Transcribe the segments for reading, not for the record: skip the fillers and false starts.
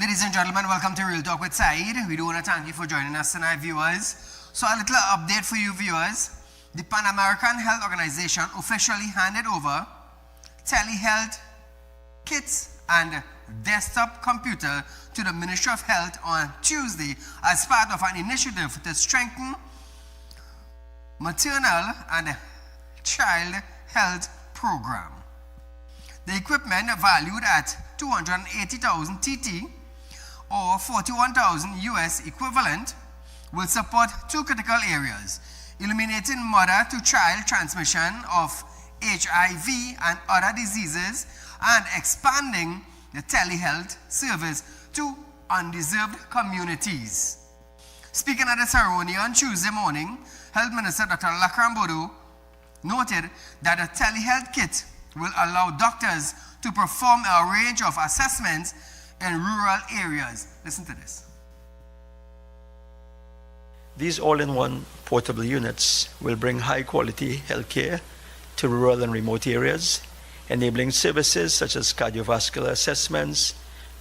Ladies and gentlemen, welcome to Real Talk with Saieed. We do want to thank you for joining us tonight, viewers. So a little update for you, viewers. The Pan American Health Organization officially handed over telehealth kits and desktop computer to the Ministry of Health on Tuesday as part of an initiative to strengthen maternal and child health program. The equipment, valued at 280,000 TT or 41,000 US equivalent, will support two critical areas: eliminating mother-to-child transmission of HIV and other diseases, and expanding the telehealth service to undeserved communities. Speaking at the ceremony on Tuesday morning, Health Minister Dr. Lakram Bodo noted that a telehealth kit will allow doctors to perform a range of assessments in rural areas. Listen to this. These all-in-one portable units will bring high-quality healthcare to rural and remote areas, enabling services such as cardiovascular assessments,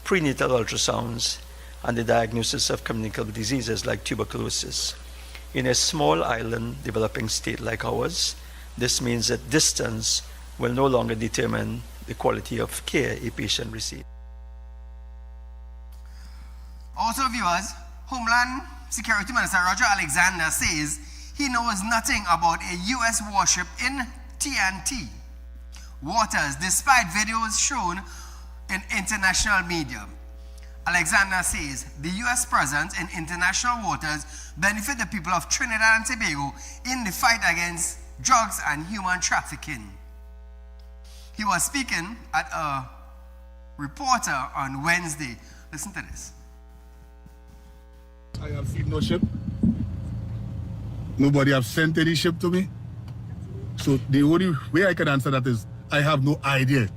prenatal ultrasounds, and the diagnosis of communicable diseases like tuberculosis. In a small island developing state like ours, this means that distance will no longer determine the quality of care a patient receives. Also, viewers, Homeland Security Minister Roger Alexander says he knows nothing about a U.S. warship in TNT waters, despite videos shown in international media. Alexander says the U.S. presence in international waters benefit the people of Trinidad and Tobago in the fight against drugs and human trafficking. He was speaking at a reporter on Wednesday. Listen to this. I have seen no ship. Nobody have sent any ship to me. So the only way I can answer that is I have no idea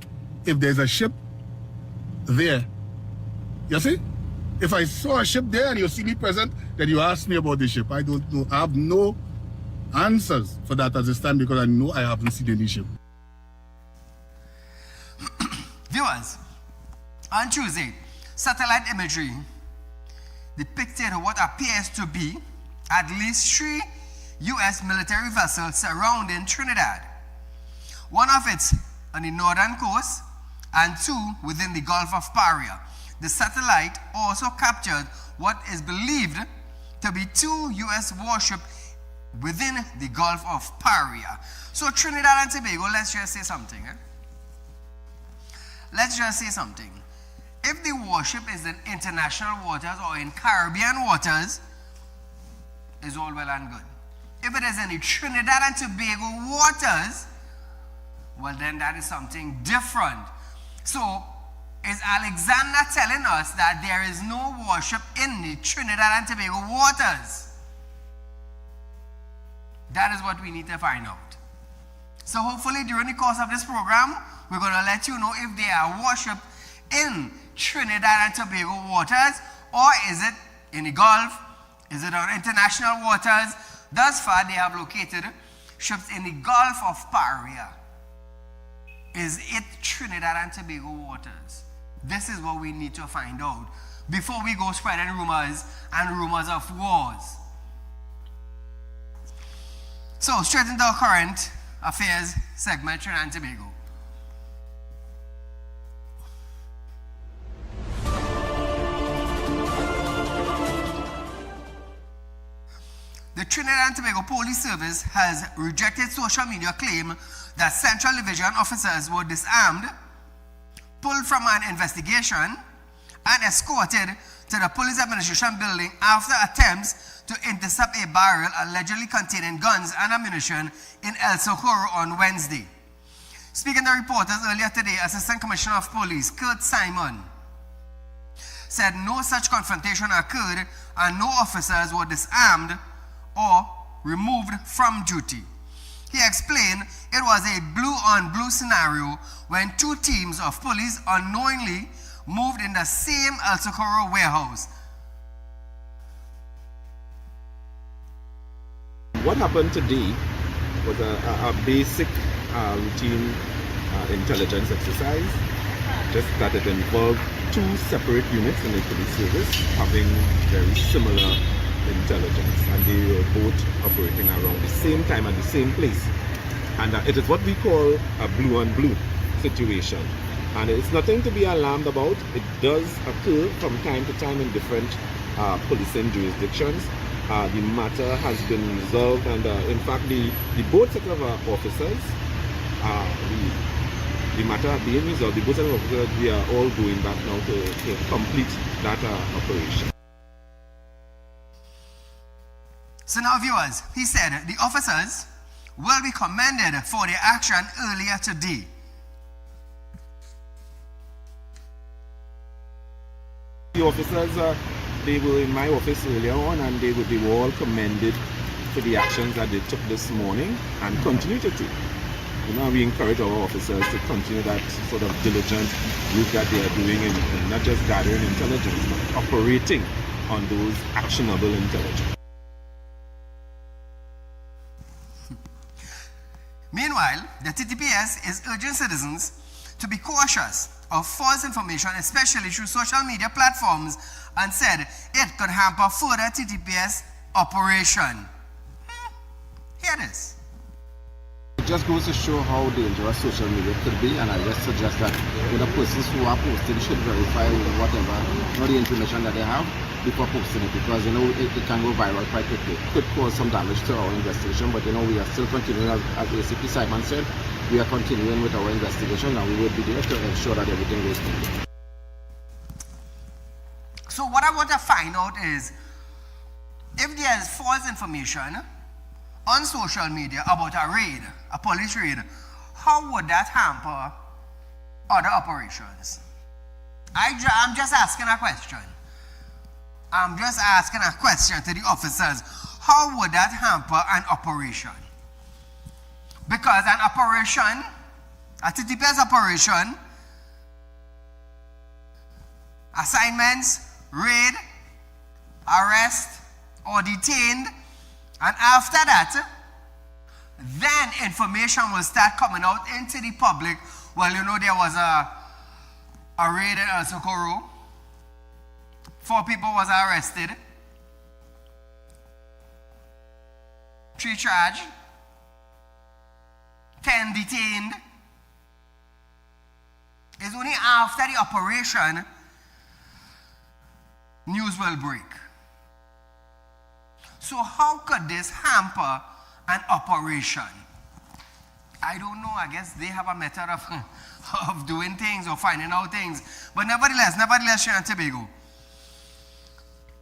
if there's a ship there. You see? If I saw a ship there and you see me present, then you ask me about the ship. I don't know. I have no answers for that at this time because I know I haven't seen any ship. Viewers, on Tuesday, satellite imagery depicted what appears to be at least 3 U.S. military vessels surrounding Trinidad. One of it on the northern coast and 2 within the Gulf of Paria. The satellite also captured what is believed to be 2 U.S. warships within the Gulf of Paria. So Trinidad and Tobago, let's just say something. Let's just say something. If the warship is in international waters or in Caribbean waters, is all well and good. If it is in the Trinidad and Tobago waters, well then that is something different. So is Alexander telling us that there is no warship in the Trinidad and Tobago waters? That is what we need to find out. So hopefully during the course of this program, we're going to let you know if there are warships in Trinidad and Tobago waters, or is it in the Gulf? Is it on international waters? Thus far, they have located ships in the Gulf of Paria. Is it Trinidad and Tobago waters? This is what we need to find out before we go spreading rumors and rumors of wars. So, straight into our current affairs segment, Trinidad and Tobago. The Trinidad and Tobago Police Service has rejected social media claim that Central Division officers were disarmed, pulled from an investigation, and escorted to the police administration building after attempts to intercept a barrel allegedly containing guns and ammunition in El Socorro on Wednesday. Speaking to reporters earlier today, Assistant Commissioner of Police Kurt Simon said no such confrontation occurred and no officers were disarmed or removed from duty. He explained it was a blue-on-blue scenario when 2 teams of police unknowingly moved in the same El Socorro warehouse. What happened today was a basic routine intelligence exercise just that it involved two separate units in the police service having very similar intelligence, and they were both operating around the same time at the same place. And it is what we call a blue on blue situation. And it's nothing to be alarmed about. It does occur from time to time in different policing jurisdictions. The matter has been resolved, and in fact the both set of officers, the matter being resolved, the both set of officers, we are all going back now to complete that operation. So now viewers, he said the officers will be commended for their action earlier today. The officers, they were in my office earlier on, and they were all commended for the actions that they took this morning and continue to take. You know, we encourage our officers to continue that sort of diligent work that they are doing in not just gathering intelligence, but operating on those actionable intelligence. Meanwhile, the TTPS is urging citizens to be cautious of false information, especially through social media platforms, and said it could hamper further TTPS operation. Here it is. It just goes to show how dangerous social media could be, and I just suggest that the persons who are posting should verify whatever, the information that they have before posting it, because it can go viral quite quickly. It could cause some damage to our investigation, but we are still continuing, as ACP Simon said, we are continuing with our investigation, and we will be there to ensure that everything goes smoothly. So what I want to find out is, if there is false information on social media about a raid, a police raid, how would that hamper other operations? I'm just asking a question. I'm just asking a question to the officers. How would that hamper an operation? Because an operation, a TTPS operation, assignments, raid, arrest, or detained, and after that, then information will start coming out into the public. Well, there was a raid in El Socorro. 4 people was arrested. 3 charged. 10 detained. It's only after the operation news will break. So how could this hamper an operation? I don't know. I guess they have a method of doing things or finding out things. But nevertheless, Trinidad and Tobago.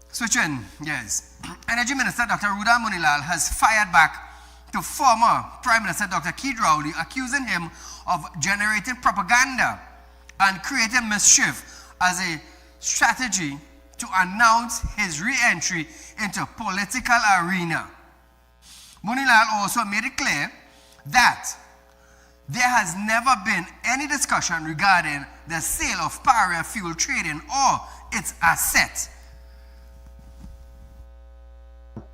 Switching, yes. Energy Minister Dr. Ruda Munilal has fired back to former Prime Minister Dr. Keith Rowley, accusing him of generating propaganda and creating mischief as a strategy to announce his re-entry into political arena. Munilal also made it clear that there has never been any discussion regarding the sale of Paria fuel trading or its asset.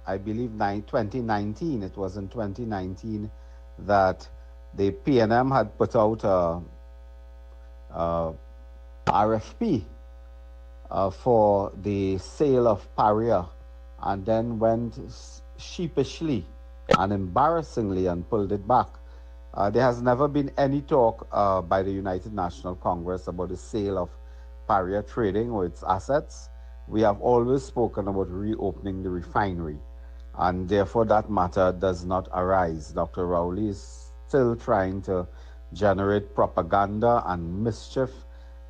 I believe 2019, it was in 2019 that the PNM had put out a RFP for the sale of Paria, and then went sheepishly and embarrassingly and pulled it back. There has never been any talk by the United National Congress about the sale of Paria trading or its assets. We have always spoken about reopening the refinery, and therefore that matter does not arise. Dr. Rowley is still trying to generate propaganda and mischief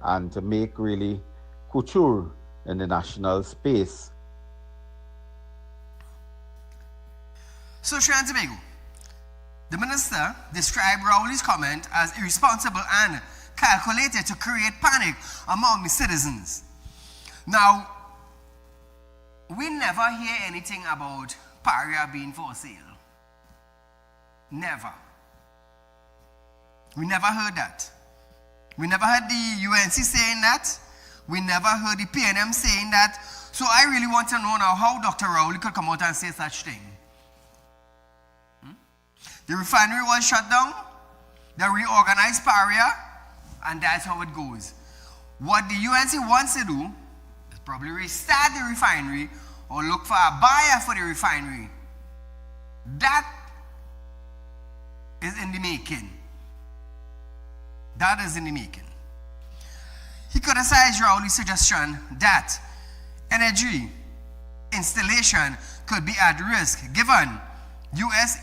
and to make really couture in the national space. So, Trinidad and Tobago, the minister described Rowley's comment as irresponsible and calculated to create panic among the citizens. Now, we never hear anything about Paria being for sale. Never. We never heard that. We never heard the UNC saying that. We never heard the PNM saying that. So I really want to know now how Dr. Rowley could come out and say such thing. The refinery was shut down. They reorganized Paria, and that's how it goes. What the UNC wants to do is probably restart the refinery or look for a buyer for the refinery. That is in the making. That is in the making. He criticized Rowley's suggestion that energy installation could be at risk given U.S.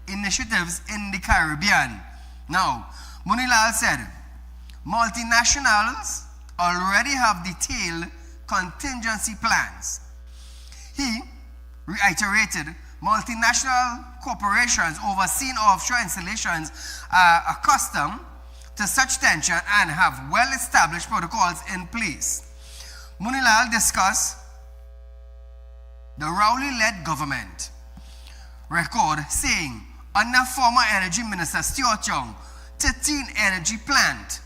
initiatives in the Caribbean. Now, Munilal said, multinationals already have detailed contingency plans. He reiterated multinational corporations overseeing offshore installations are accustomed to such tension and have well-established protocols in place. Munilal discussed the Rowley-led government record, saying under former Energy Minister Stuart Young, 13 energy plants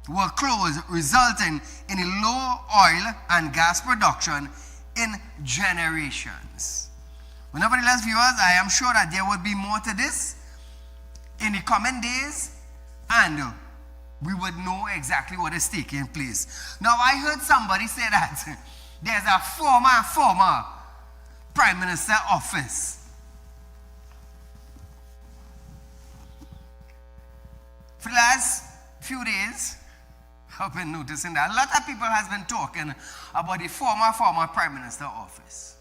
were closed, resulting in a low oil and gas production in generations. Well, nevertheless, viewers, I am sure that there will be more to this in the coming days, and we would know exactly what is taking place. Now, I heard somebody say that there's a former Prime Minister office. For the last few days, I've been noticing that a lot of people has been talking about the former Prime Minister office.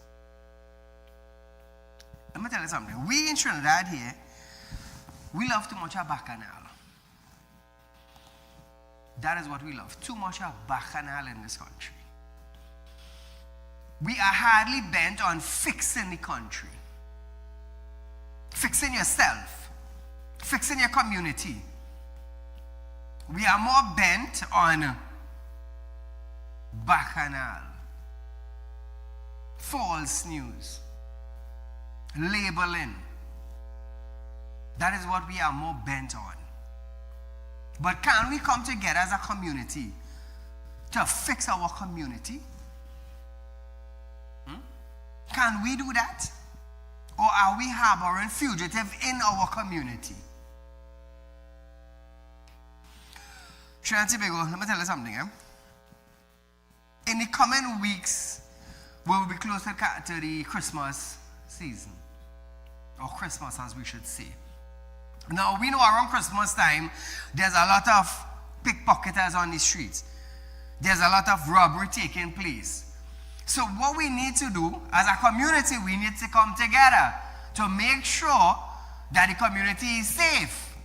Let me tell you something. We in Trinidad here, we love too much of bacchanal. That is what we love. Too much of bacchanal in this country. We are hardly bent on fixing the country. Fixing yourself. Fixing your community. We are more bent on bacchanal. False news. Labeling. That is what we are more bent on. But can we come together as a community to fix our community? Can we do that? Or are we harboring fugitive in our community? Trinidad and Tobago, let me tell you something. In the coming weeks, we will be close to the Christmas season. Or Christmas, as we should say. Now, we know around Christmas time, there's a lot of pickpocketers on the streets. There's a lot of robbery taking place. So what we need to do, as a community, we need to come together to make sure that the community is safe.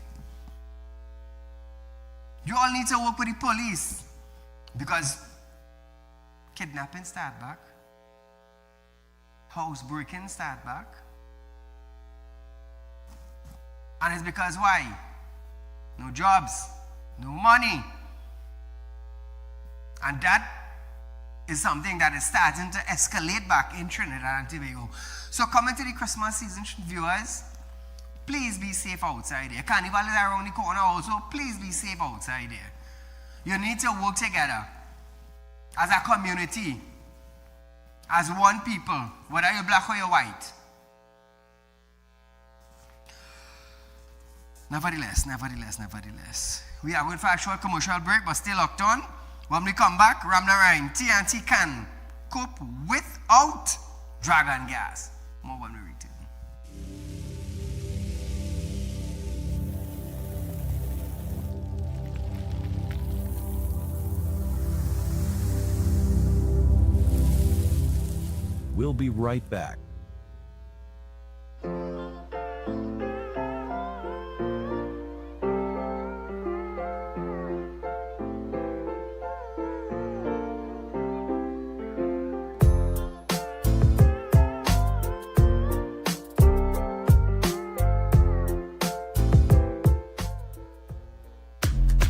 You all need to work with the police because kidnapping start back. Housebreaking start back. And it's because why? No jobs, no money. And that is something that is starting to escalate back in Trinidad and Tobago. So coming to the Christmas season, viewers, please be safe outside there. Carnival is around the corner also. Please be safe outside there. You need to work together as a community, as one people, whether you're black or you're white. Nevertheless, we are going for a short commercial break, but still locked on. When we come back, Ramnarayan, TNT can cope without dragon gas. More when we return. We'll be right back.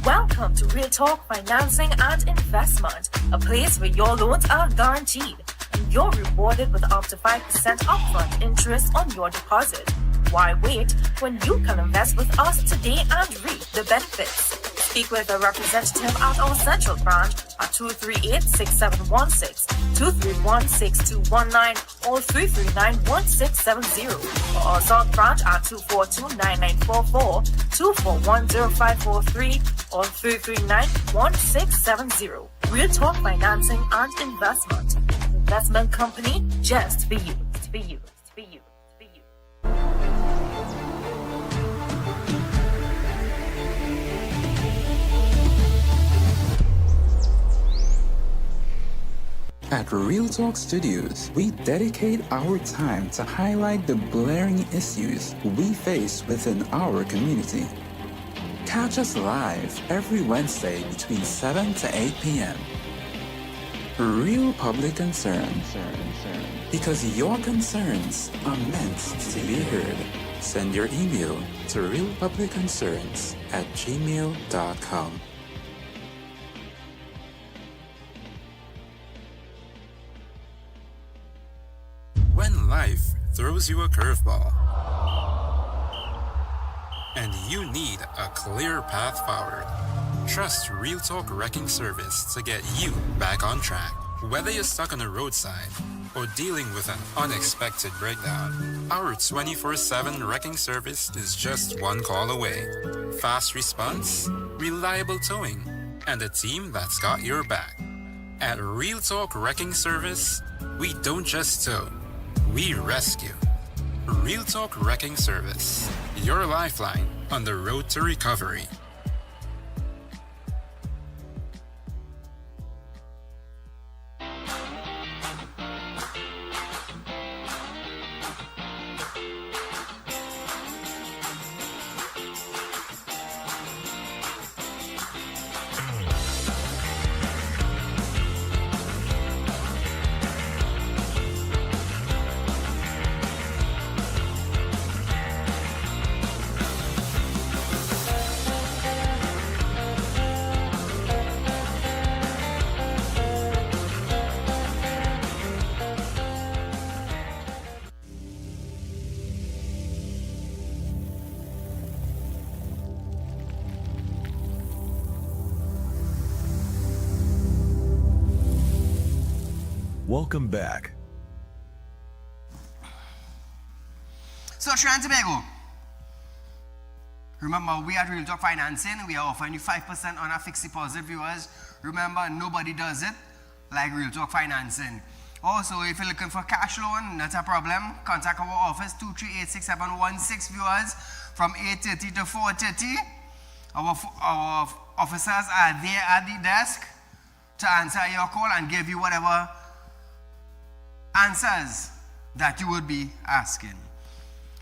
Welcome to Real Talk Financing and Investment, a place where your loans are guaranteed and you're rewarded with up to 5% upfront interest on your deposit. Why wait when you can invest with us today and reap the benefits? speak with a representative at our central branch at 238-6716, 231-6219, or 339-1670, or our south branch at 242-9944, 241-0543, or 339-1670. Real Talk Financing and Investment. Investment company just for you. For you. For you. For you. At Real Talk Studios, we dedicate our time to highlight the glaring issues we face within our community. Catch us live every Wednesday between 7 to 8 p.m. Real Public Concern. Because your concerns are meant to be heard. Send your email to realpublicconcerns@gmail.com. When life throws you a curveball and you need a clear path forward, trust Real Talk Wrecking Service to get you back on track. Whether you're stuck on the roadside or dealing with an unexpected breakdown, our 24/7 wrecking service is just one call away. Fast response, reliable towing, and a team that's got your back. At Real Talk Wrecking Service, we don't just tow, we rescue. Real Talk Wrecking Service, your lifeline on the road to recovery. Welcome back. So, Trinidad and Tobago, remember, we at Real Talk Financing, we are offering you 5% on our fixed deposit, viewers. Remember, nobody does it like Real Talk Financing. Also, if you're looking for cash loan, not a problem. Contact our office, 238-6716, viewers, from 8:30 to 4:30. Our officers are there at the desk to answer your call and give you whatever answers that you would be asking.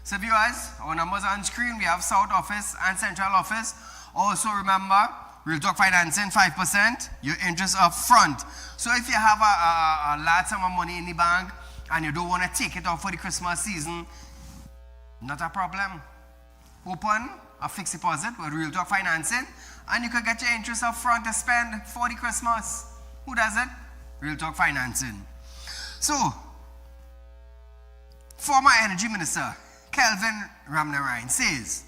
So viewers, our numbers on screen, we have South Office and Central Office. Also remember, Real Talk Financing 5%, your interest up front. So if you have a large sum of money in the bank and you don't want to take it out for the Christmas season, not a problem. Open a fixed deposit with Real Talk Financing and you can get your interest up front to spend for the Christmas. Who does it? Real Talk Financing. So, former Energy Minister Kelvin Ramnarine says,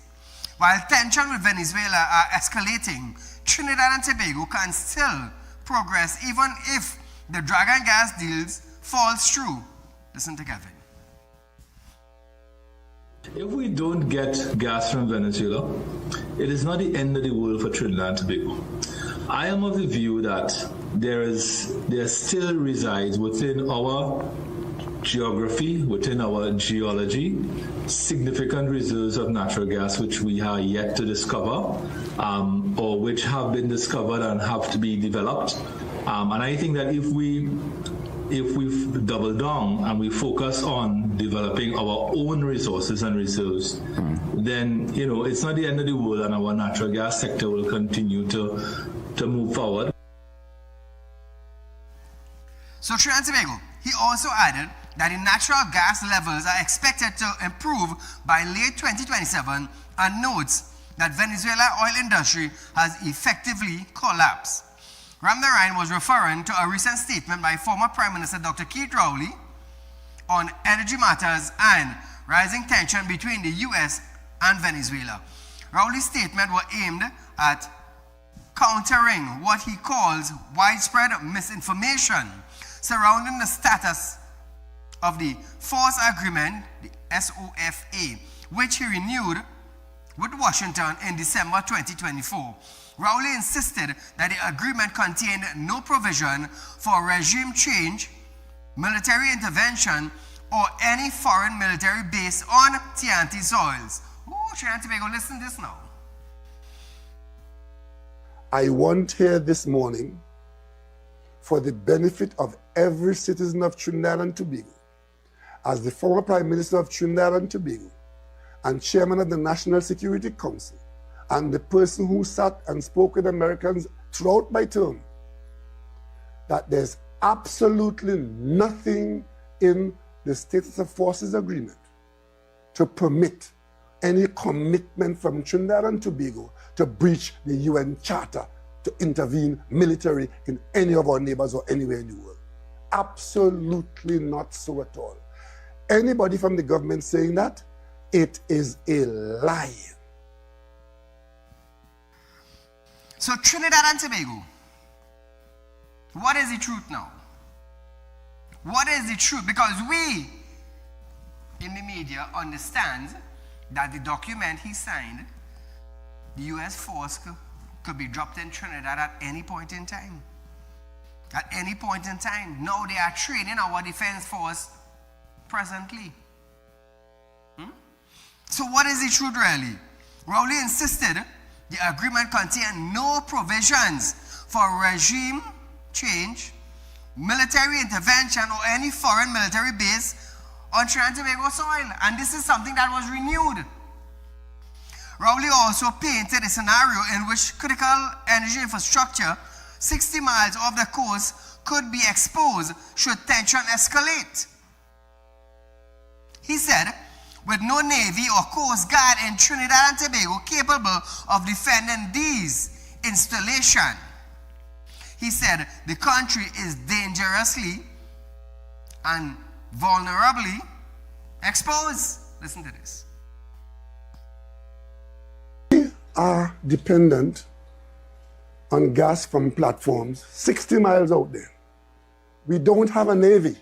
while tension with Venezuela are escalating, Trinidad and Tobago can still progress even if the Dragon gas deals falls through. Listen to Kevin. If we don't get gas from Venezuela, it is not the end of the world for Trinidad and Tobago. I am of the view that there still resides within our geography, within our geology, significant reserves of natural gas which we are yet to discover, or which have been discovered and have to be developed. And I think that if we double down and we focus on developing our own resources and reserves, then it's not the end of the world, and our natural gas sector will continue to move forward. So Trinidad and Tobago, he also added that the natural gas levels are expected to improve by late 2027 and notes that Venezuela oil industry has effectively collapsed. Ramnarine was referring to a recent statement by former Prime Minister Dr. Keith Rowley on energy matters and rising tension between the US and Venezuela. Rowley's statement was aimed at countering what he calls widespread misinformation surrounding the status of the force agreement, the SOFA, which he renewed with Washington in December 2024. Rowley insisted that the agreement contained no provision for regime change, military intervention, or any foreign military base on TNT soils. Oh, Trinidad and Tobago, listen to this now. I want here this morning, for the benefit of every citizen of Trinidad and Tobago, as the former Prime Minister of Trinidad and Tobago and Chairman of the National Security Council, and the person who sat and spoke with Americans throughout my term, that there's absolutely nothing in the Status of Forces Agreement to permit any commitment from Trinidad and Tobago to breach the UN Charter to intervene military in any of our neighbors or anywhere in the world. Absolutely not so at all. Anybody from the government saying that, it is a lie. So Trinidad and Tobago, what is the truth now? What is the truth? Because we in the media understand that the document he signed, the U.S. force could be dropped in Trinidad at any point in time. At any point in time. Now they are training our defense force presently. So what is the truth really? Rowley insisted the agreement contained no provisions for regime change, military intervention, or any foreign military base on Trinidad and Tobago soil. And this is something that was renewed. Rowley also painted a scenario in which critical energy infrastructure 60 miles off the coast could be exposed should tension escalate. He said, with no Navy or Coast Guard in Trinidad and Tobago capable of defending these installations, he said the country is dangerously and vulnerably exposed. Listen to this. We are dependent on gas from platforms 60 miles out there. We don't have a Navy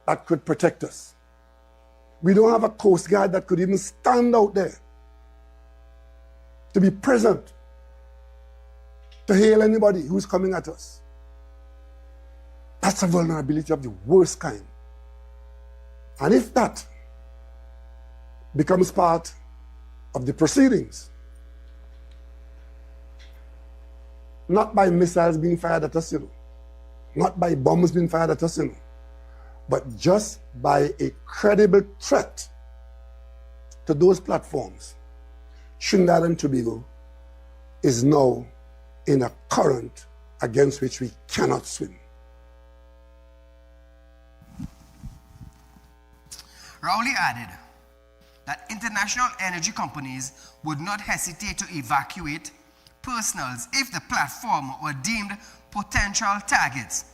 that could protect us. We don't have a Coast Guard that could even stand out there to be present, to hail anybody who's coming at us. That's a vulnerability of the worst kind. And if that becomes part of the proceedings, not by missiles being fired at us, not by bombs being fired at us, but just by a credible threat to those platforms, Trinidad and Tobago is now in a current against which we cannot swim. Rowley added that international energy companies would not hesitate to evacuate personals if the platform were deemed potential targets,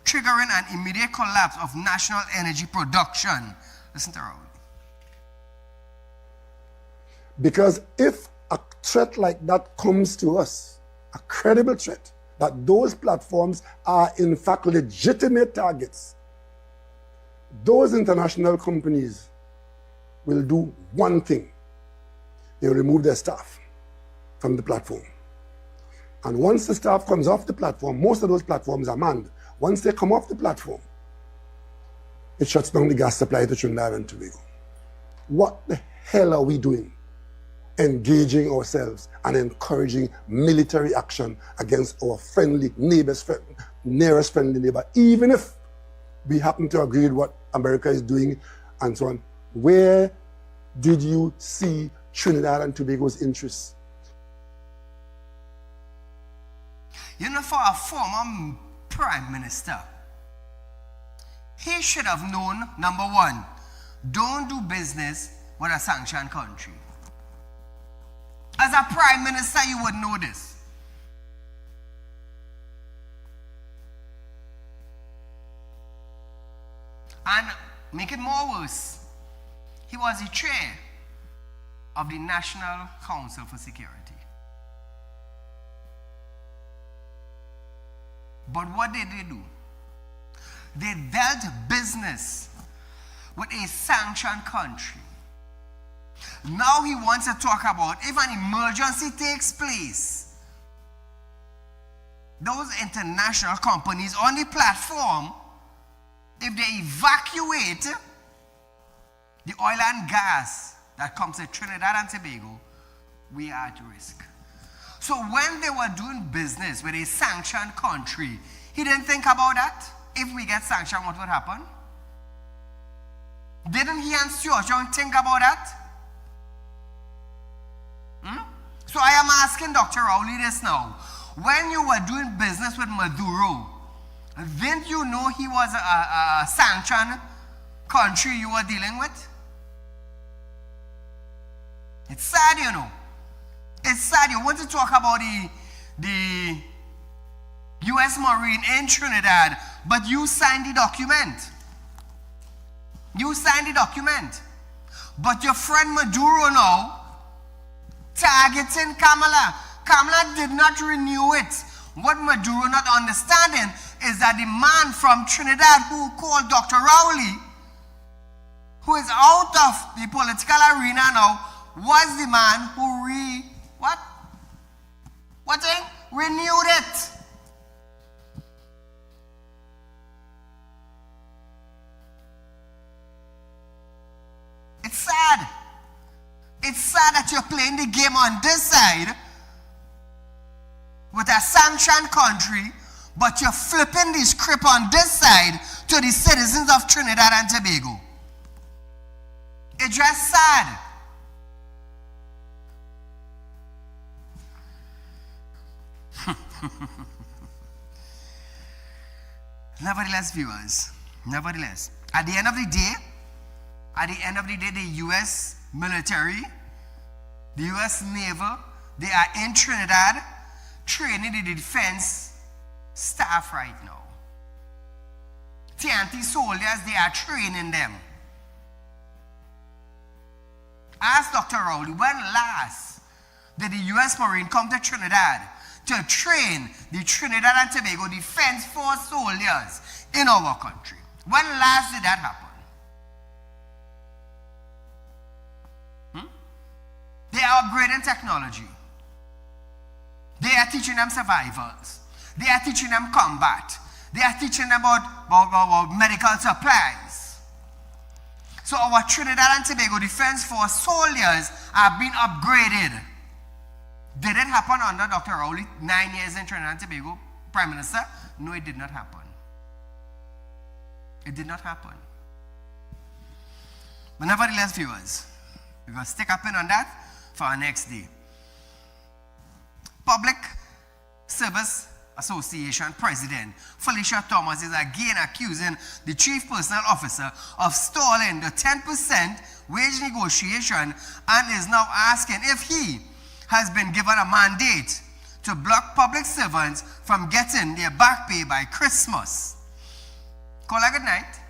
triggering an immediate collapse of national energy production. Listen to Rowley. Because if a threat like that comes to us, a credible threat, that those platforms are in fact legitimate targets, those international companies will do one thing. They'll remove their staff from the platform. And once the staff comes off the platform, most of those platforms are manned. Once they come off the platform, it shuts down the gas supply to Trinidad and Tobago. What the hell are we doing? Engaging ourselves and encouraging military action against our friendly neighbors, nearest friendly neighbor, even if we happen to agree with what America is doing and so on. Where did you see Trinidad and Tobago's interests? For a former Prime Minister, he should have known, number one, don't do business with a sanctioned country. As a Prime Minister, you would know this. And make it more worse, he was the chair of the National Council for Security. But what did they do? They dealt business with a sanctioned country. Now he wants to talk about if an emergency takes place, those international companies on the platform, if they evacuate the oil and gas that comes to Trinidad and Tobago, we are at risk. So when they were doing business with a sanctioned country, he didn't think about that. If we get sanctioned, what would happen? Didn't he and Stuart Young think about that? So I am asking Dr. Rowley this now. When you were doing business with Maduro, didn't you know he was a sanctioned country you were dealing with? It's sad, you know. It's sad. You want to talk about the U.S. Marine in Trinidad, but you signed the document. You signed the document. But your friend Maduro now targeting Kamala. Kamala did not renew it. What Maduro not understanding is that the man from Trinidad who called Dr. Rowley, who is out of the political arena now, was the man who renewed it. It's sad. It's sad that you're playing the game on this side with a sanctioned country, but you're flipping the script on this side to the citizens of Trinidad and Tobago. It's just sad. Nevertheless, viewers, at the end of the day, the U.S. military, the U.S. Naval, they are in Trinidad training the defense staff right now. TNT soldiers, they are training them. Ask Dr. Rowley, when last did the U.S. Marine come to Trinidad to train the Trinidad and Tobago Defense Force soldiers in our country? When last did that happen? They are upgrading technology. They are teaching them survivals. They are teaching them combat. They are teaching them about medical supplies. So our Trinidad and Tobago Defense Force soldiers are being upgraded. Did it happen under Dr. Rowley, 9 years in Trinidad and Tobago, Prime Minister? No, it did not happen. It did not happen. But nevertheless, viewers, we're going to stick up in on that for our next day. Public Service Association President Felicia Thomas is again accusing the Chief Personnel Officer of stalling the 10% wage negotiation and is now asking if he has been given a mandate to block public servants from getting their back pay by Christmas. Caller, good night.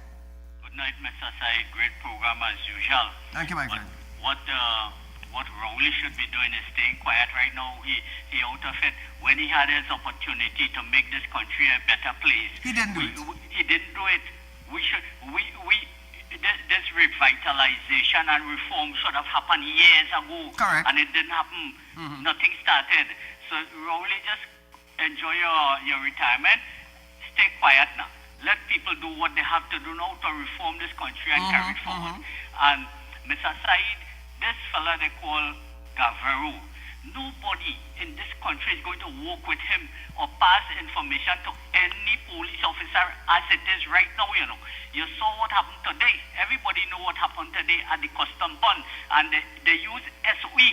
Good night, Mr. Said. Great program as usual. Thank you, my friend. What Rowley should be doing is staying quiet right now. He out of it. When he had his opportunity to make this country a better place, he didn't do it. He didn't do it. This revitalization and reform should have happened years ago. Correct. And it didn't happen. Nothing started. So Rowley, just enjoy your retirement. Stay quiet now. Let people do what they have to do now to reform this country and carry it forward. And Mr. Said, this fella they call Gaveru, nobody in this country is going to work with him or pass information to any police officer as it is right now, you know. You saw what happened today. Everybody know what happened today at the custom bond. And they use SOE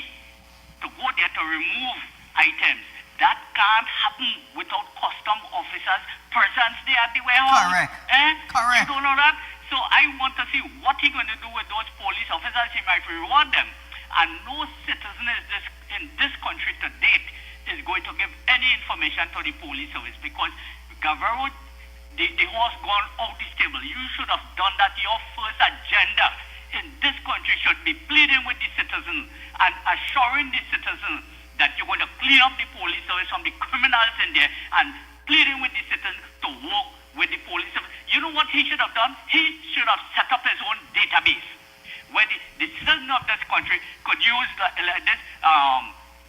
to go there to remove items. That can't happen without custom officers' presence there at the warehouse. Correct. Correct. You don't know that? So I want to see what he's going to do with those police officers. He might reward them. And no citizen in this country to date is going to give any information to the police service because Gaveru, the horse gone off the stable. You should have done that. Your first agenda in this country should be pleading with the citizen and assuring the citizen that you're going to clean up the police service from the criminals in there and pleading with the citizens to work with the police. You know what he should have done? He should have set up his own database where the citizens of this country could use this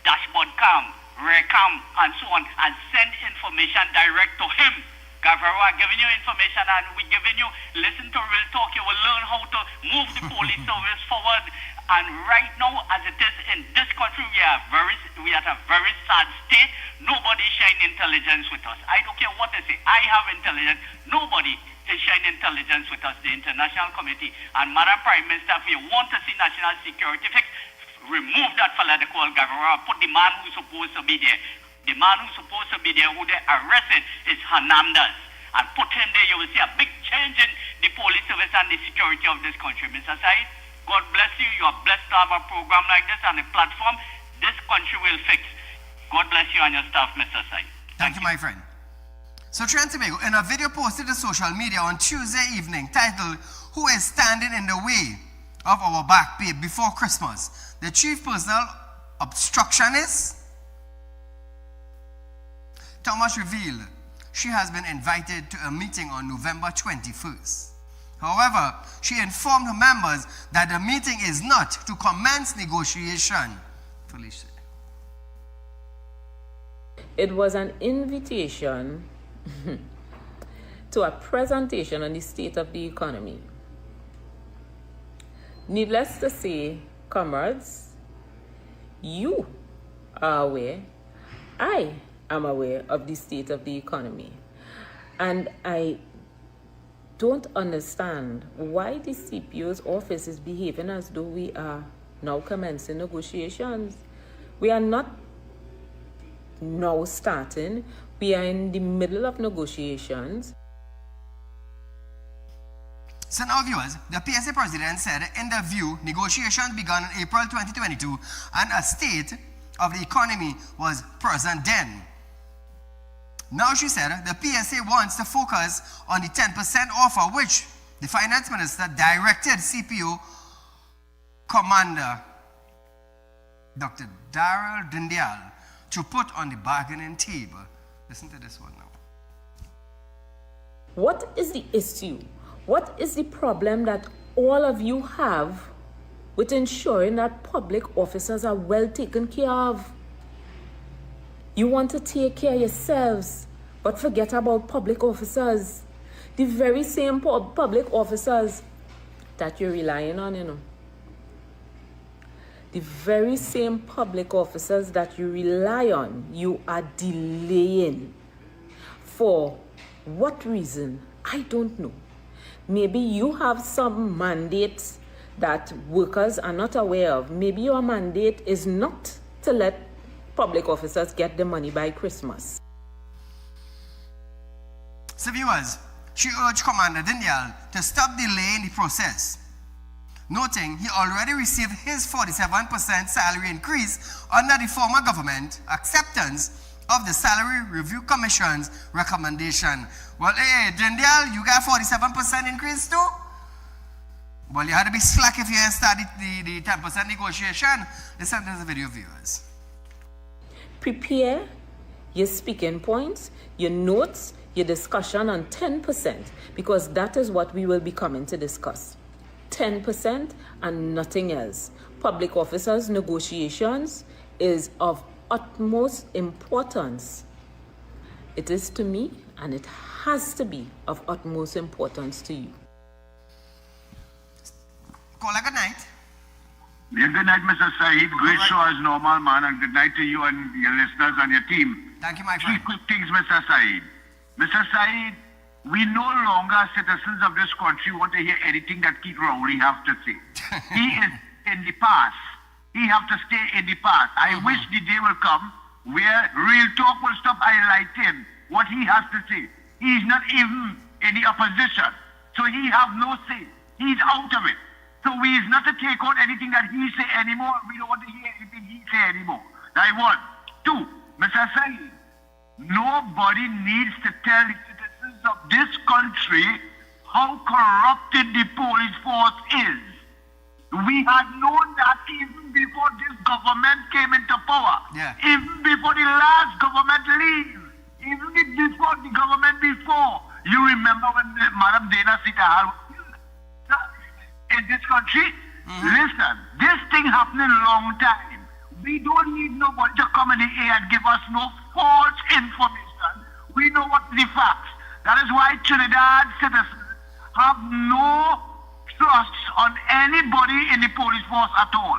dashboard cam, recam, and so on, and send information direct to him. Gavara giving you information, and we giving you, listen to Real Talk, you will learn how to move the police service forward. And right now, as it is in this country, we are at a very sad state. Nobody shine intelligence with us. I don't care what they say. I have intelligence. Nobody is shine intelligence with us, the international community. And Madam Prime Minister, if you want to see national security fixed, remove that fella they call Gavara, put the man who's supposed to be there. The man who's supposed to be there, who they arrested, is Hernandez. And put him there, you will see a big change in the police service and the security of this country. Mr. Said, God bless you. You are blessed to have a program like this and a platform. This country will fix. God bless you and your staff, Mr. Said. Thank you, my friend. So Trinidad and Tobago, in a video posted to social media on Tuesday evening titled, "Who is Standing in the Way of Our Back Pay Before Christmas?" the chief personal obstructionist, Thomas, revealed she has been invited to a meeting on November 21st. However, she informed her members that the meeting is not to commence negotiation. Felicia. It was an invitation to a presentation on the state of the economy. Needless to say, comrades, you are aware, I am aware of the state of the economy. And I don't understand why the CPO's office is behaving as though we are now commencing negotiations. We are not now starting. We are in the middle of negotiations. So now, viewers, the PSA president said in the view, negotiations began in April 2022 and a state of the economy was present then. Now she said the PSA wants to focus on the 10% offer which the finance minister directed CPO Commander Dr. Daryl Dindial to put on the bargaining table. Listen to this one now. What is the issue? What is the problem that all of you have with ensuring that public officers are well taken care of? You want to take care of yourselves, but forget about public officers. The very same public officers that you're relying on, you know. The very same public officers that you rely on, you are delaying. For what reason? I don't know. Maybe you have some mandates that workers are not aware of. Maybe your mandate is not to let public officers get the money by Christmas. So viewers, she urged Commander Dindial to stop delaying the process, noting he already received his 47% salary increase under the former government acceptance of the Salary Review Commission's recommendation. Well, hey, Dindial, you got 47% increase too? Well, you had to be slack if you had started the 10% negotiation. Listen to the video, viewers. Prepare your speaking points, your notes, your discussion on 10%, because that is what we will be coming to discuss. 10% and nothing else. Public officers' negotiations is of utmost importance. It is to me, and it has to be of utmost importance to you. Caller, good night. Yeah, good night, Mr. Saeed. Great show as normal, man, and good night to you and your listeners and your team. Thank you, my friend. Three quick things, Mr. Saeed. Mr. Saeed, we no longer, citizens of this country, want to hear anything that Keith Rowley has to say. He is in the past. He have to stay in the past. I wish the day will come where Real Talk will stop highlighting what he has to say. He is not even in the opposition, so he have no say. He's out of it. So we is not to take on anything that he say anymore. We don't want to hear anything he say anymore. That one. Two, Mr. Saeed, nobody needs to tell the citizens of this country how corrupted the police force is. We had known that even before this government came into power. Yeah. Even before the last government leave. Even if this was the government before, you remember when Madam Dana Sitahal in this country? Listen, this thing happened a long time. We don't need nobody to come in here and give us no false information. We know what the facts. That is why Trinidad citizens have no trust on anybody in the police force at all.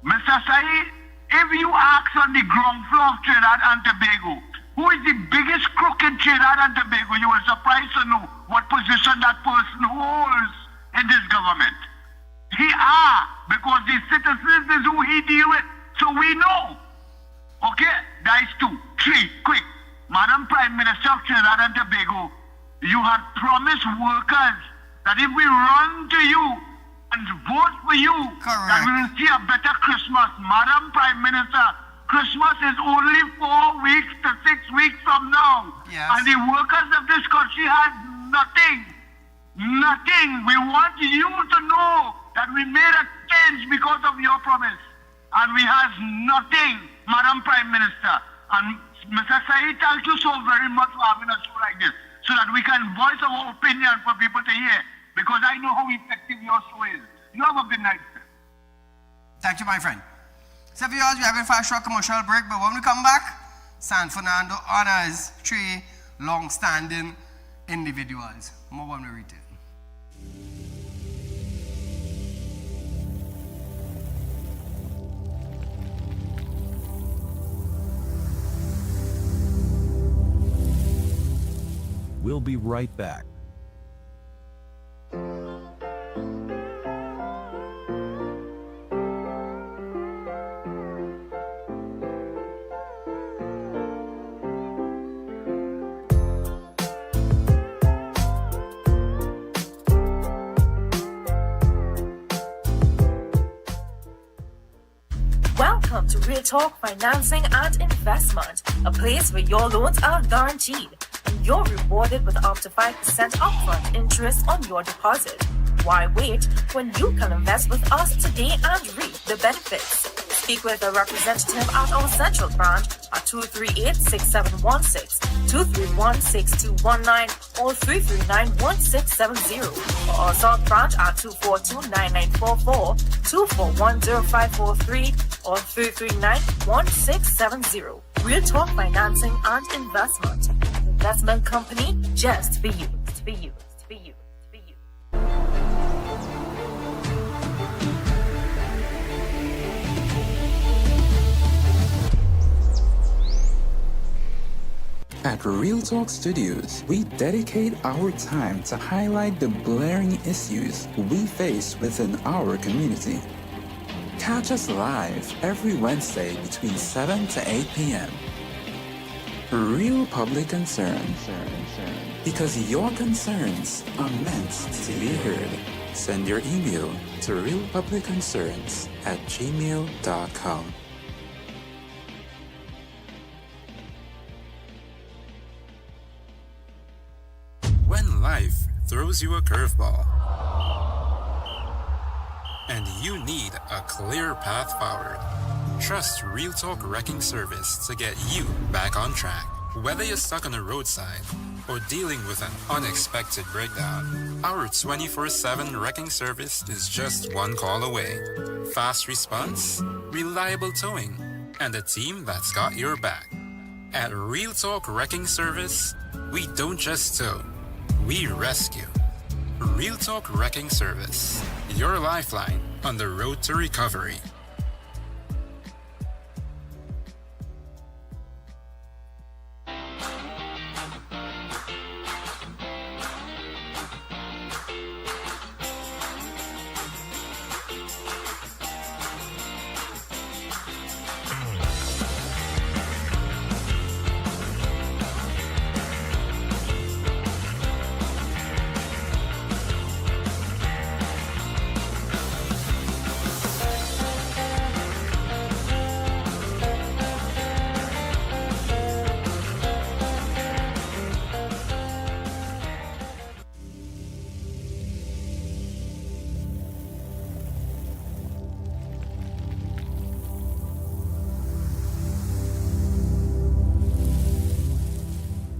Mr. Saeed, if you ask on the ground floor of Trinidad and Tobago, who is the biggest crook in Trinidad and Tobago, you will surprised to know what position that person holds in this government. He are, because the citizens is who he deal with. So we know. Okay? That is 2. 3, quick. Madam Prime Minister of Trinidad and Tobago, you had promised workers that if we run to you and vote for you, that we will see a better Christmas. Madam Prime Minister, Christmas is only 4 weeks to 6 weeks from now. Yes. And the workers of this country have nothing. Nothing. We want you to know that we made a change because of your promise. And we have nothing, Madam Prime Minister. And Mr. Saeed, thank you so very much for having a show like this, so that we can voice our opinion for people to hear, because I know how effective your show is. You have a good night, sir. Thank you, my friend. So, viewers, we are going for a short commercial break, but when we come back, San Fernando honors 3 long-standing individuals. More when we return. We'll be right back. Welcome to Real Talk Financing and Investment, a place where your loans are guaranteed and you're rewarded with up to 5% upfront interest on your deposit. Why wait when you can invest with us today and reap the benefits? Speak with a representative at our central branch at 238-6716, 231-6219, or 339-1670, or our south branch at 242-9944, 241-0543, or 339-1670. Real Talk Financing and Investment. Investment company just for you. For you. For you. For you. At Real Talk Studios, we dedicate our time to highlight the blaring issues we face within our community. Catch us live every Wednesday between 7 to 8 p.m. Real Public Concern. Because your concerns are meant to be heard. Send your email to realpublicconcerns@gmail.com. When life throws you a curveball and you need a clear path forward, trust Real Talk Wrecking Service to get you back on track. Whether you're stuck on the roadside or dealing with an unexpected breakdown, our 24/7 wrecking service is just one call away. Fast response, reliable towing, and a team that's got your back. At Real Talk Wrecking Service, we don't just tow, we rescue. Real Talk Wrecking Service, your lifeline on the road to recovery.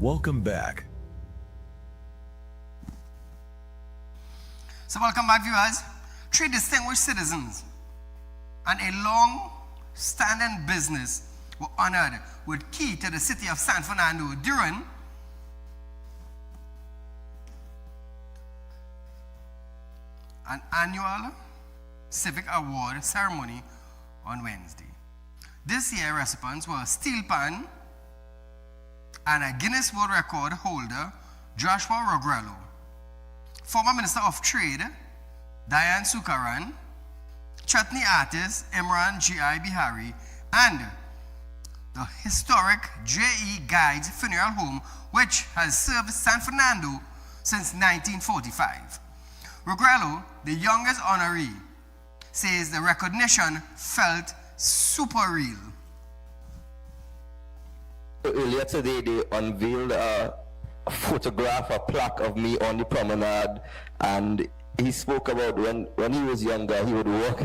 Welcome back. So welcome back, viewers. 3 distinguished citizens and a long-standing business were honored with key to the city of San Fernando during an annual civic award ceremony on Wednesday. This year, recipients were steel pan and a Guinness World Record holder, Joshua Rogrello, former Minister of Trade, Diane Sukaran, chutney artist, Imran G.I. Bihari, and the historic J.E. Guides Funeral Home, which has served San Fernando since 1945. Rogrello, the youngest honoree, says the recognition felt super real. Earlier today, they unveiled a photograph, a plaque of me on the promenade, and he spoke about when he was younger, he would walk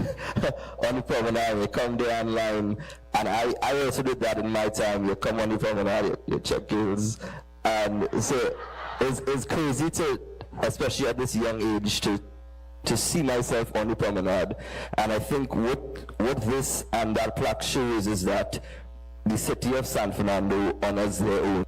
on the promenade, he come there online, and I also did that in my time. You come on the promenade, you check heels, and so it's crazy to, especially at this young age, to see myself on the promenade. And I think what this and that plaque shows is that the city of San Fernando honors their own.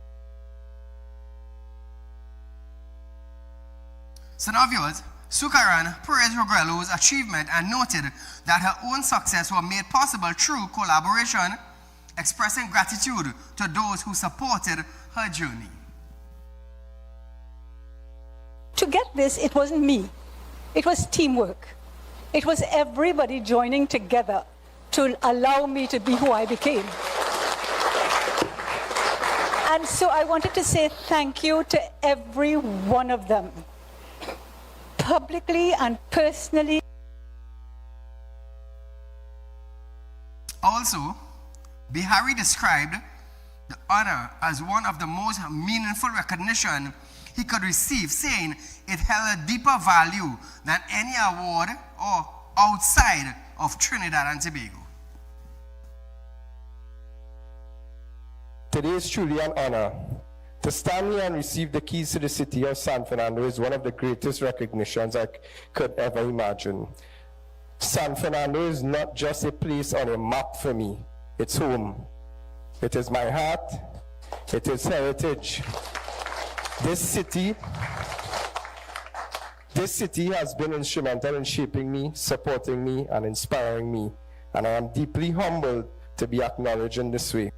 So now, viewers, Sukaran praised Rogrello's achievement and noted that her own success was made possible through collaboration, expressing gratitude to those who supported her journey. To get this, it wasn't me. It was teamwork. It was everybody joining together to allow me to be who I became. And so I wanted to say thank you to every one of them, publicly and personally. Also, Bihari described the honor as one of the most meaningful recognition he could receive, saying it held a deeper value than any award or outside of Trinidad and Tobago. Today is truly an honor. To stand here and receive the keys to the city of San Fernando is one of the greatest recognitions I could ever imagine. San Fernando is not just a place on a map for me. It's home. It is my heart. It is heritage. This city has been instrumental in shaping me, supporting me, and inspiring me. And I am deeply humbled to be acknowledged in this way.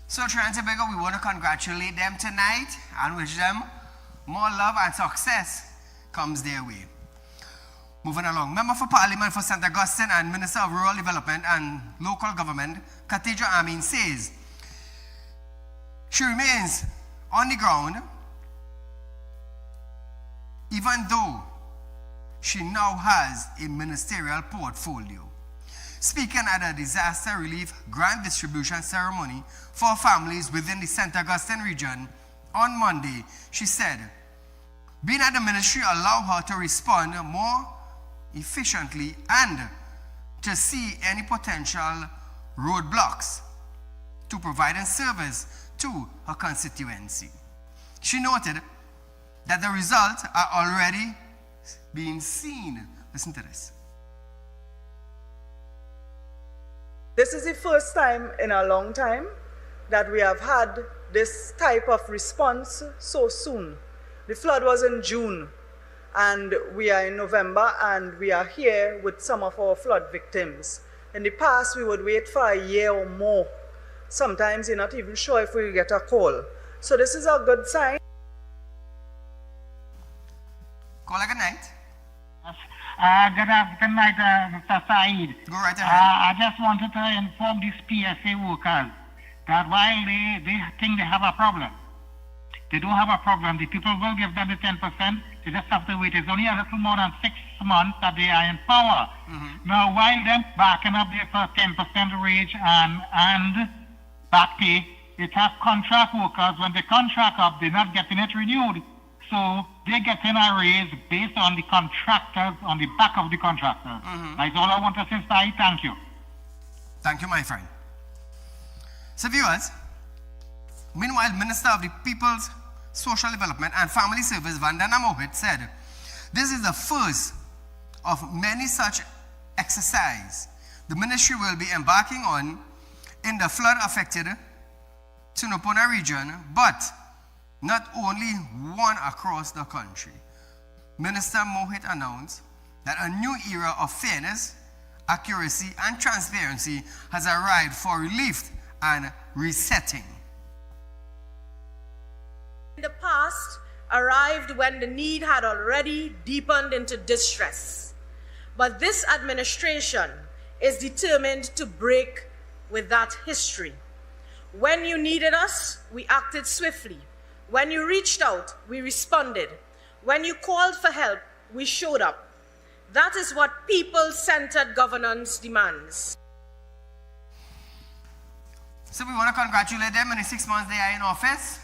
So Trinidad and Tobago, we want to congratulate them tonight and wish them more love and success comes their way. Moving along, Member for Parliament for St. Augustine and Minister of Rural Development and Local Government, Khadija Amin, says she remains on the ground even though she now has a ministerial portfolio. Speaking at a disaster relief grant distribution ceremony for families within the St. Augustine region on Monday, she said, being at the ministry allowed her to respond more efficiently and to see any potential roadblocks to providing service to her constituency. She noted that the results are already being seen. Listen to this. This is the first time in a long time that we have had this type of response so soon. The flood was in June, and we are in November, and we are here with some of our flood victims. In the past, we would wait for a year or more. Sometimes you're not even sure if we get a call. So this is a good sign. Call a good night. Good night, Mr. Saeed. Go right ahead. I just wanted to inform these PSA workers that while they think they have a problem, they don't have a problem. The people will give them the 10%. They just have to wait. It's only a little more than 6 months that they are in power. Now, while them backing up there for 10% wage and back pay, it has contract workers. When they contract up, they're not getting it renewed. So they're getting a raise based on the contractors, on the back of the contractors. That's all I want to say, Sai. Thank you. Thank you, my friend. So viewers, meanwhile, Minister of the People's Social Development and Family Service, Vandana Mohit, said, this is the first of many such exercises the ministry will be embarking on in the flood-affected Tunapuna region, but not only one across the country. Minister Mohit announced that a new era of fairness, accuracy, and transparency has arrived for relief and resetting. In the past, arrived when the need had already deepened into distress. But this administration is determined to break with that history. When you needed us, we acted swiftly. When you reached out, we responded. When you called for help, we showed up. That is what people-centered governance demands. So we want to congratulate them in the 6 months they are in office.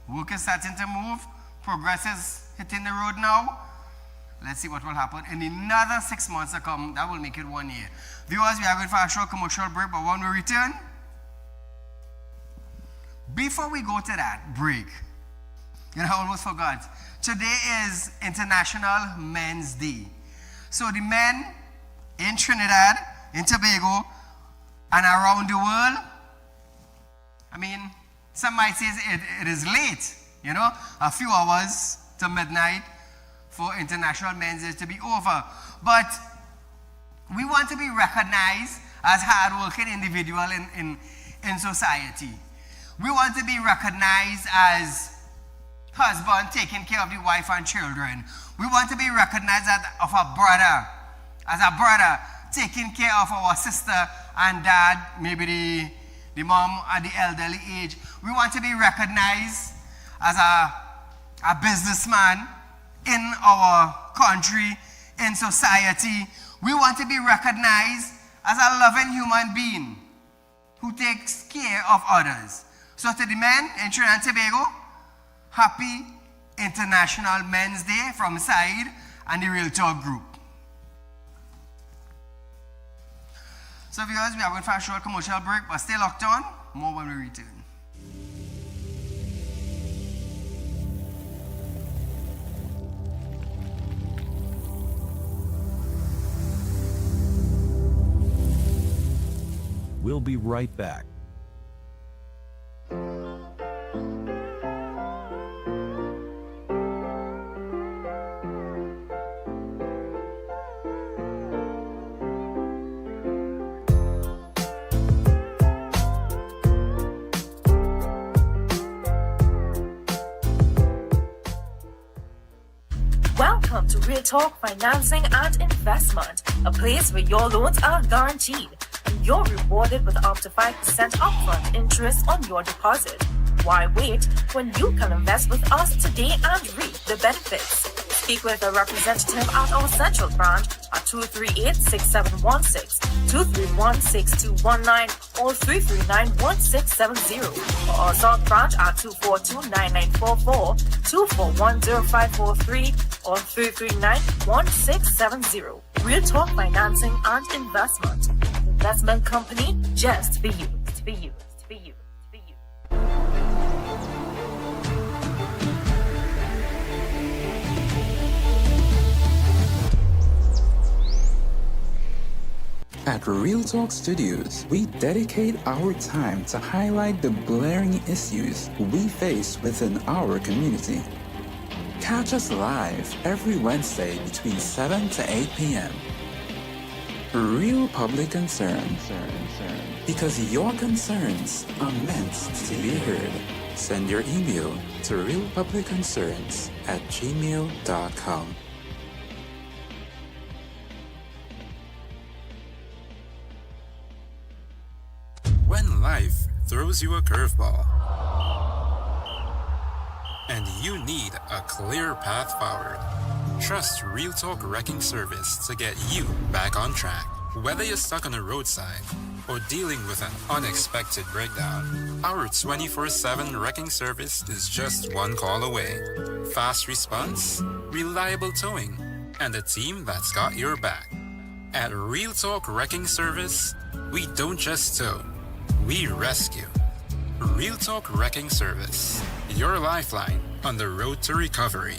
Work is starting to move. Progress is hitting the road now. Let's see what will happen in another 6 months to come. That will make it 1 year. Viewers, we are going for a short commercial break, but when we return, before we go to that break, I almost forgot. Today is International Men's Day. So the men in Trinidad, in Tobago, and around the world, some might say it is late, a few hours to midnight for International Men's Day to be over. But we want to be recognized as hard-working individuals in society. We want to be recognized as husband taking care of the wife and children. We want to be recognized as a brother taking care of our sister and dad, maybe the mom at the elderly age. We want to be recognized as a businessman in our country, in society. We want to be recognized as a loving human being who takes care of others. So to the men in Trinidad and Tobago, happy International Men's Day from Saieed and the Real Talk group. So viewers, we are going for a short commercial break, but stay locked on. More when we return. We'll be right back. Welcome to Real Talk Financing and Investment, a place where your loans are guaranteed and you're rewarded with up to 5% upfront interest on your deposit. Why wait when you can invest with us today and reap the benefits? Speak with a representative at our central branch at 238-6716, 231-6219, or 339-1670, or our south branch at 242-9944, 241-0543, or 339-1670. Real Talk Financing and Investment. Investment company just for you. For you. For you. For you. At Real Talk Studios, we dedicate our time to highlight the blaring issues we face within our community. Catch us live every Wednesday between 7 to 8 p.m. Real Public Concerns. Because your concerns are meant to be heard. Send your email to realpublicconcerns@gmail.com. When life throws you a curveball and you need a clear path forward, trust Real Talk Wrecking Service to get you back on track. Whether you're stuck on a roadside or dealing with an unexpected breakdown, our 24/7 wrecking service is just one call away. Fast response, reliable towing, and a team that's got your back. At Real Talk Wrecking Service, we don't just tow, we rescue. Real Talk Wrecking Service, your lifeline on the road to recovery.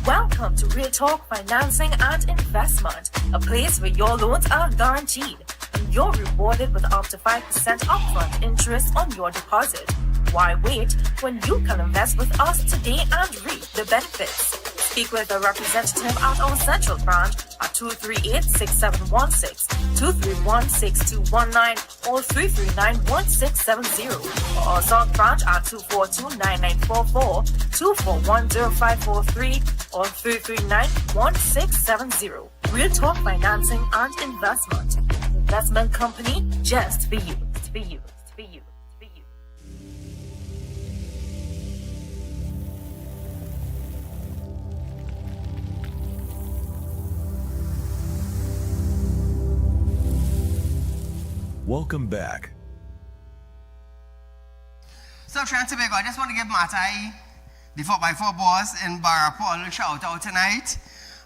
Welcome to Real Talk Financing and Investment, a place where your loans are guaranteed and you're rewarded with up to 5% upfront interest on your deposit. Why wait when you can invest with us today and reap the benefits? Speak with a representative at our central branch at 238-6716, 231-6219, or 339-1670, or our south branch at 242-9944, 241-0543, or 339-1670. Real Talk Financing and Investment. Investment company just for you. For you. For you. For you. Welcome back. So, Trinidad and Tobago, I just want to give Matai, the 4x4 boss in Barapol, a shout out tonight.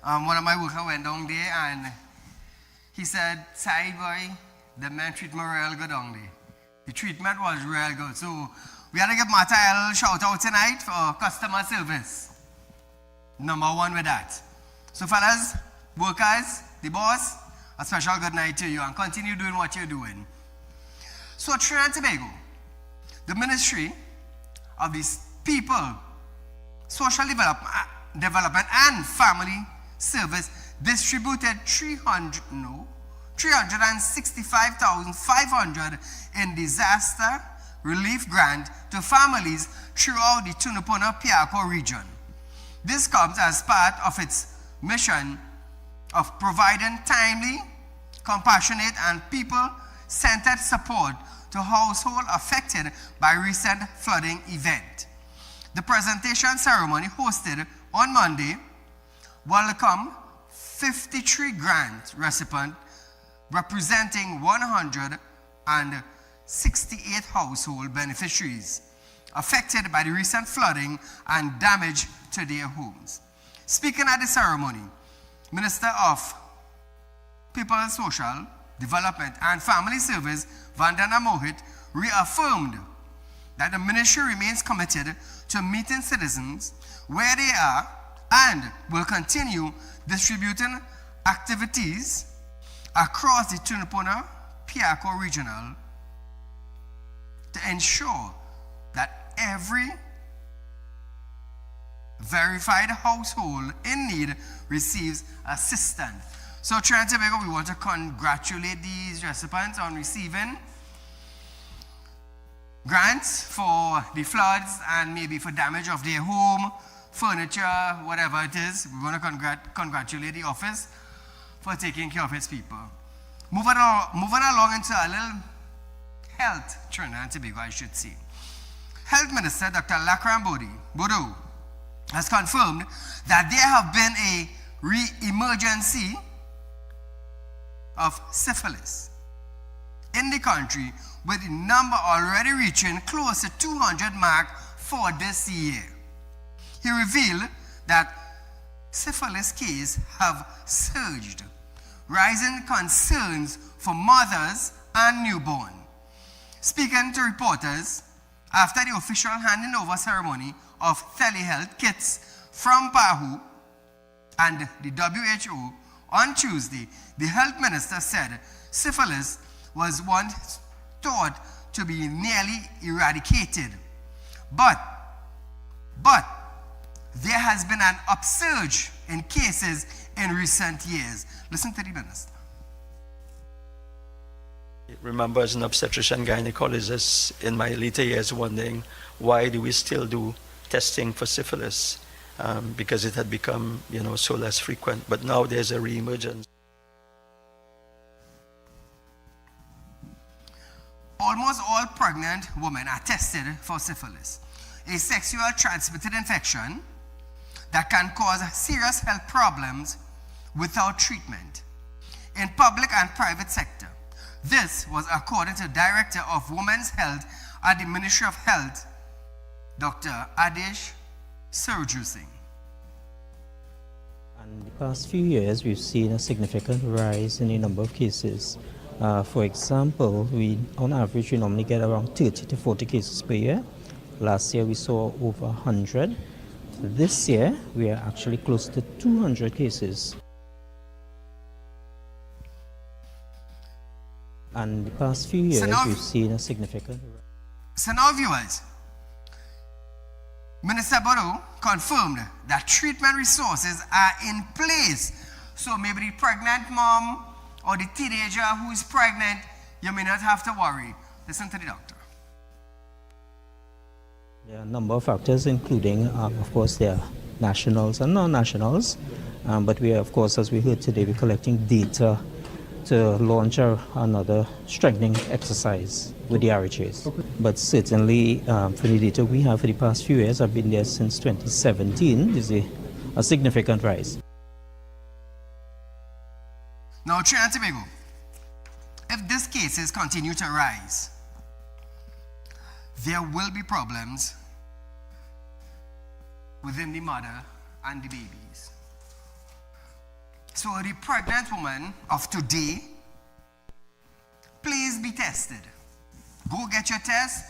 One of my workers went down there and he said, Saieed boy, the man treat me real good down there. The treatment was real good. So, we had to give Matai a little shout out tonight for customer service. Number one with that. So, fellas, workers, the boss, a special good night to you and continue doing what you're doing. So, Trinidad and Tobago, the Ministry of these People, Social Development and Family Service distributed 365,500 in disaster relief grant to families throughout the Tunapuna-Piarco region. This comes as part of its mission of providing timely, compassionate, and people-centered support to households affected by recent flooding event. The presentation ceremony hosted on Monday welcomed 53 grant recipients representing 168 household beneficiaries affected by the recent flooding and damage to their homes. Speaking at the ceremony, Minister of People, Social Development and Family Service, Vandana Mohit, reaffirmed that the ministry remains committed to meeting citizens where they are and will continue distributing activities across the Tunapuna-Piarco regional to ensure that every verified household in need receives assistance. So, Trinidad and Tobago, we want to congratulate these recipients on receiving grants for the floods and maybe for damage of their home, furniture, whatever it is. We want to congratulate the office for taking care of its people. Moving along into a little health, Trinidad and Tobago, I should say. Health Minister Dr. Lakram Bodo has confirmed that there have been a re-emergency of syphilis in the country, with the number already reaching close to 200 mark for this year. He revealed that syphilis cases have surged, rising concerns for mothers and newborn. Speaking to reporters after the official handing over ceremony of telehealth kits from PAHU and the WHO on Tuesday, the health minister said syphilis was once thought to be nearly eradicated. But there has been an upsurge in cases in recent years. Listen to the minister. Remember, as an obstetrician gynecologist in my later years, wondering why do we still do testing for syphilis? because it had become, so less frequent. But now there's a re-emergence. Almost all pregnant women are tested for syphilis, a sexual transmitted infection that can cause serious health problems without treatment in public and private sector. This was according to Director of Women's Health at the Ministry of Health, Dr. Adish Surjusing. In the past few years, we've seen a significant rise in the number of cases. For example, on average, we normally get around 30 to 40 cases per year. Last year, we saw over 100. This year, we are actually close to 200 cases. And in the past few years, we've seen a significant rise. So now, viewers, Minister Barrow confirmed that treatment resources are in place. So maybe the pregnant mom or the teenager who is pregnant, you may not have to worry. Listen to the doctor. There are a number of factors, including, of course, there are nationals and non-nationals. But we are, of course, as we heard today, we're collecting data to launch another strengthening exercise with the RHAs. Okay. But certainly, for the data we have for the past few years, I've been there since 2017, is a significant rise. Now, Trinidad and Tobago, if these cases continue to rise, there will be problems within the mother and the babies. So the pregnant woman of today, please be tested. Go get your test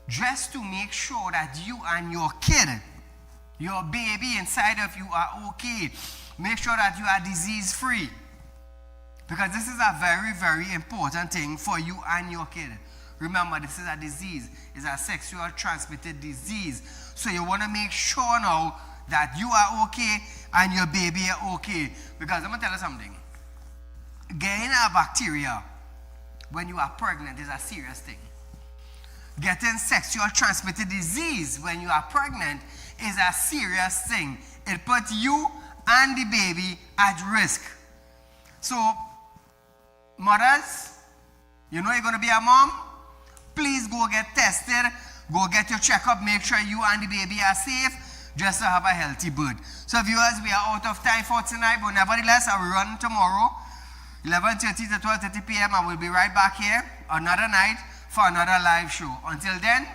just to make sure that you and your kid, your baby inside of you are okay. Make sure that you are disease-free. Because this is a very, very important thing for you and your kid. Remember, this is a disease. It's a sexual transmitted disease. So you want to make sure now that you are okay and your baby are okay. Because I'm going to tell you something. Getting a bacteria when you are pregnant is a serious thing. Getting sexual transmitted disease when you are pregnant is a serious thing. It puts you and the baby at risk. So, mothers, you know you're going to be a mom? Please go get tested. Go get your checkup. Make sure you and the baby are safe just to have a healthy birth. So, viewers, we are out of time for tonight, but nevertheless, I will run tomorrow, 11:30 to 12:30 p.m. I will be right back here another night for another live show. Until then,